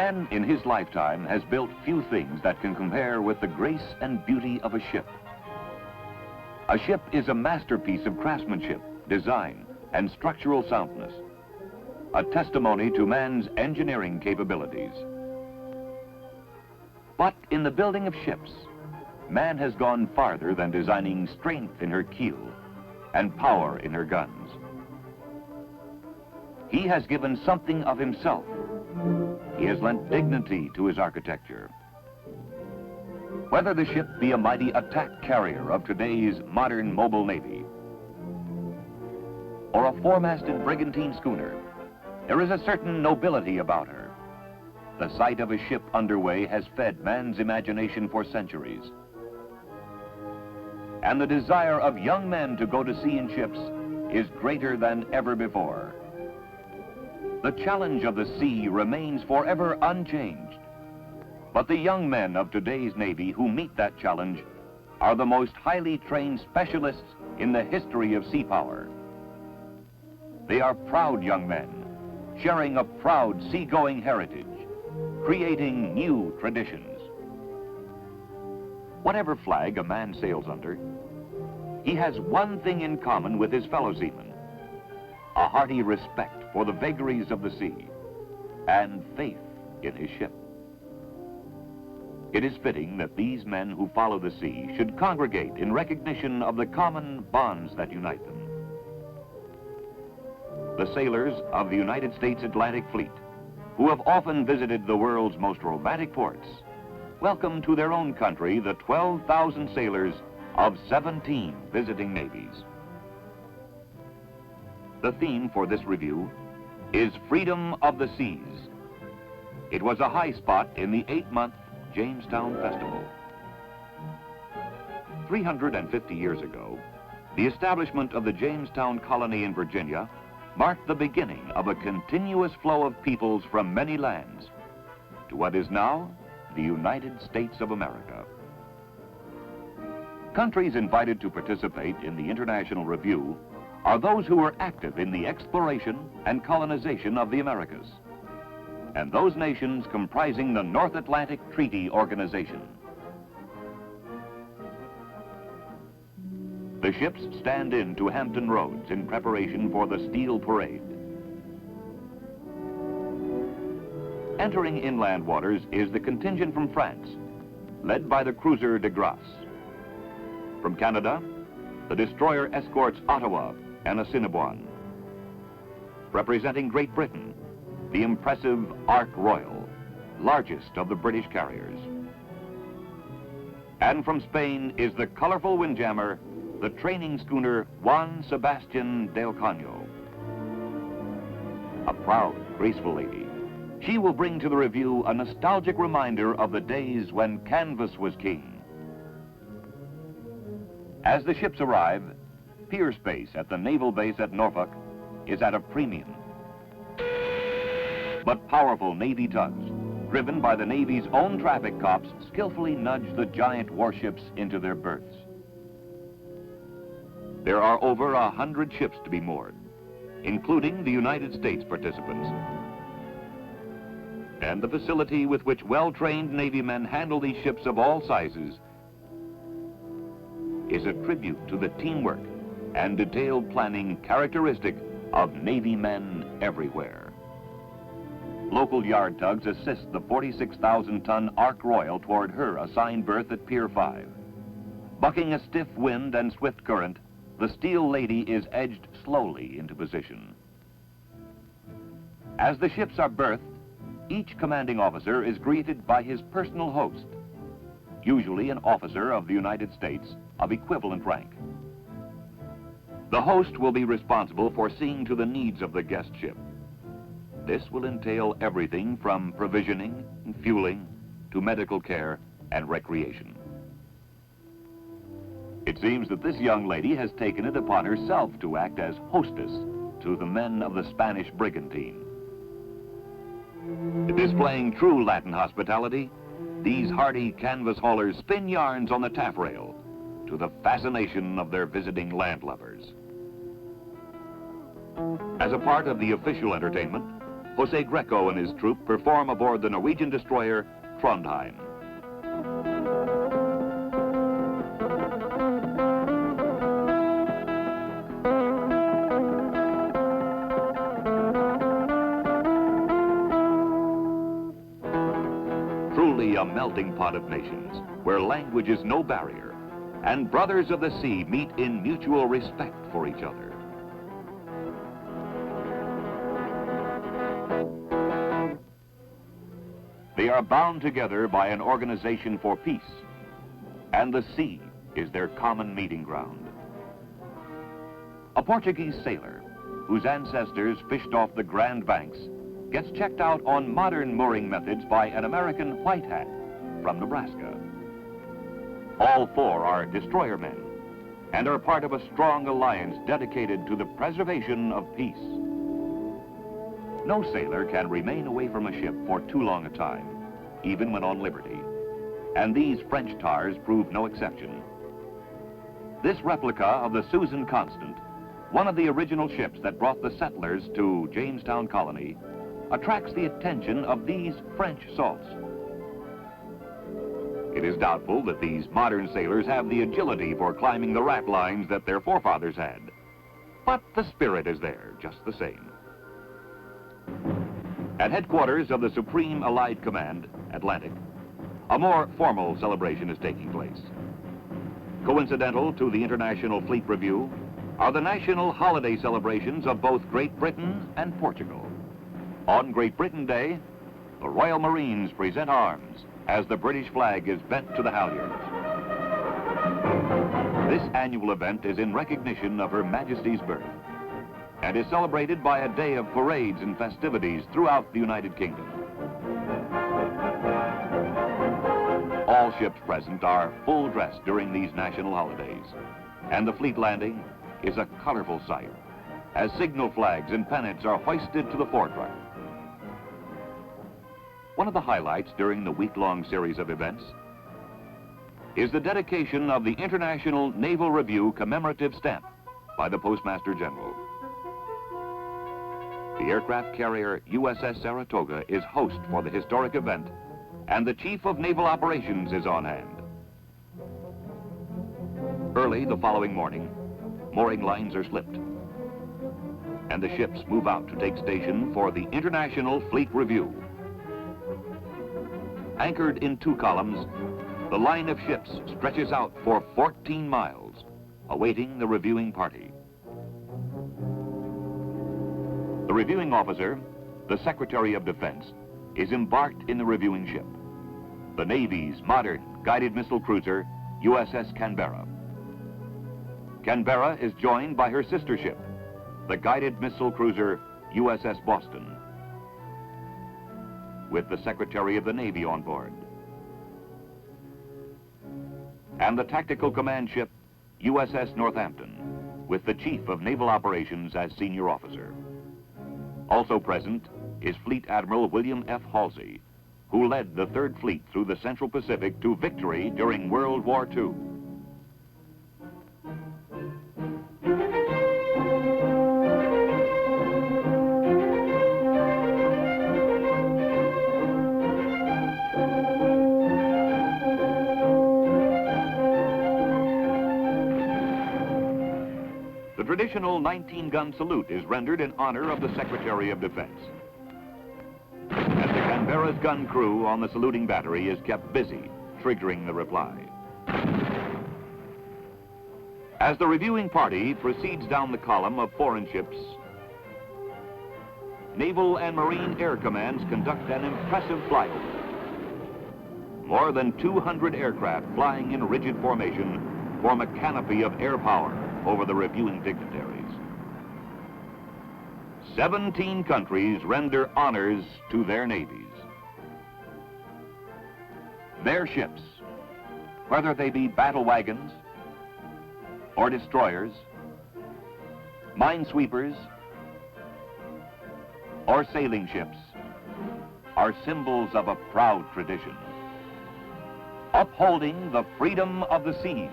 Man in his lifetime has built few things that can compare with the grace and beauty of a ship. A ship is a masterpiece of craftsmanship, design, and structural soundness, a testimony to man's engineering capabilities. But in the building of ships, man has gone farther than designing strength in her keel and power in her guns. He has given something of himself. He has lent dignity to his architecture. Whether the ship be a mighty attack carrier of today's modern mobile navy, or a four-masted brigantine schooner, there is a certain nobility about her. The sight of a ship underway has fed man's imagination for centuries. And the desire of young men to go to sea in ships is greater than ever before. The challenge of the sea remains forever unchanged. But the young men of today's Navy who meet that challenge are the most highly trained specialists in the history of sea power. They are proud young men, sharing a proud seagoing heritage, creating new traditions. Whatever flag a man sails under, he has one thing in common with his fellow seamen: a hearty respect for the vagaries of the sea and faith in his ship. It is fitting that these men who follow the sea should congregate in recognition of the common bonds that unite them. The sailors of the United States Atlantic Fleet, who have often visited the world's most romantic ports, welcome to their own country the 12,000 sailors of 17 visiting navies. The theme for this review is Freedom of the Seas. It was a high spot in the 8-month Jamestown Festival. 350 years ago, the establishment of the Jamestown colony in Virginia marked the beginning of a continuous flow of peoples from many lands to what is now the United States of America. Countries invited to participate in the International Review are those who were active in the exploration and colonization of the Americas, and those nations comprising the North Atlantic Treaty Organization. The ships stand in to Hampton Roads in preparation for the Steel Parade. Entering inland waters is the contingent from France, led by the cruiser de Grasse. From Canada, the destroyer escorts Ottawa and Assiniboine. Representing Great Britain, the impressive Ark Royal, largest of the British carriers. And from Spain is the colorful windjammer, the training schooner Juan Sebastian del Caño. A proud, graceful lady, she will bring to the review a nostalgic reminder of the days when canvas was king. As the ships arrive, pier space at the naval base at Norfolk is at a premium. But powerful Navy tugs, driven by the Navy's own traffic cops, skillfully nudge the giant warships into their berths. There are over 100 ships to be moored, including the United States participants. And the facility with which well-trained Navy men handle these ships of all sizes is a tribute to the teamwork and detailed planning characteristic of Navy men everywhere. Local yard tugs assist the 46,000-ton Ark Royal toward her assigned berth at Pier 5. Bucking a stiff wind and swift current, the Steel Lady is edged slowly into position. As the ships are berthed, each commanding officer is greeted by his personal host, usually an officer of the United States of equivalent rank. The host will be responsible for seeing to the needs of the guest ship. This will entail everything from provisioning and fueling to medical care and recreation. It seems that this young lady has taken it upon herself to act as hostess to the men of the Spanish brigantine. Displaying true Latin hospitality, these hardy canvas haulers spin yarns on the taffrail to the fascination of their visiting landlubbers. As a part of the official entertainment, Jose Greco and his troop perform aboard the Norwegian destroyer Trondheim. Truly a melting pot of nations, where language is no barrier, and brothers of the sea meet in mutual respect for each other. They are bound together by an organization for peace, and the sea is their common meeting ground. A Portuguese sailor, whose ancestors fished off the Grand Banks, gets checked out on modern mooring methods by an American white hat from Nebraska. All four are destroyer men and are part of a strong alliance dedicated to the preservation of peace. No sailor can remain away from a ship for too long a time, even when on liberty, and these French tars prove no exception. This replica of the Susan Constant, one of the original ships that brought the settlers to Jamestown Colony, attracts the attention of these French salts. It is doubtful that these modern sailors have the agility for climbing the rat lines that their forefathers had, but the spirit is there just the same. At headquarters of the Supreme Allied Command, Atlantic, a more formal celebration is taking place. Coincidental to the International Fleet Review are the national holiday celebrations of both Great Britain and Portugal. On Great Britain Day, the Royal Marines present arms as the British flag is bent to the halyards. This annual event is in recognition of Her Majesty's birth and is celebrated by a day of parades and festivities throughout the United Kingdom. All ships present are full dress during these national holidays, and the fleet landing is a colorful sight as signal flags and pennants are hoisted to the forefront. One of the highlights during the week-long series of events is the dedication of the International Naval Review commemorative stamp by the Postmaster General. The aircraft carrier USS Saratoga is host for the historic event, and the Chief of Naval Operations is on hand. Early the following morning, mooring lines are slipped, and the ships move out to take station for the International Fleet Review. Anchored in 2 columns, the line of ships stretches out for 14 miles, awaiting the reviewing party. The reviewing officer, the Secretary of Defense, is embarked in the reviewing ship, the Navy's modern guided missile cruiser, USS Canberra. Canberra is joined by her sister ship, the guided missile cruiser, USS Boston, with the Secretary of the Navy on board, and the tactical command ship, USS Northampton, with the Chief of Naval Operations as senior officer. Also present is Fleet Admiral William F. Halsey, who led the 3rd Fleet through the Central Pacific to victory during World War II. The traditional 19-gun salute is rendered in honor of the Secretary of Defense. And the Canberra's gun crew on the saluting battery is kept busy, triggering the reply. As the reviewing party proceeds down the column of foreign ships, Naval and Marine Air Commands conduct an impressive flyover. More than 200 aircraft flying in rigid formation form a canopy of air power over the reviewing dignitaries. 17 countries render honors to their navies. Their ships, whether they be battle wagons or destroyers, minesweepers, or sailing ships, are symbols of a proud tradition, upholding the freedom of the seas.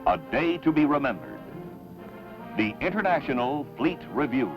A day to be remembered. The International Fleet Review.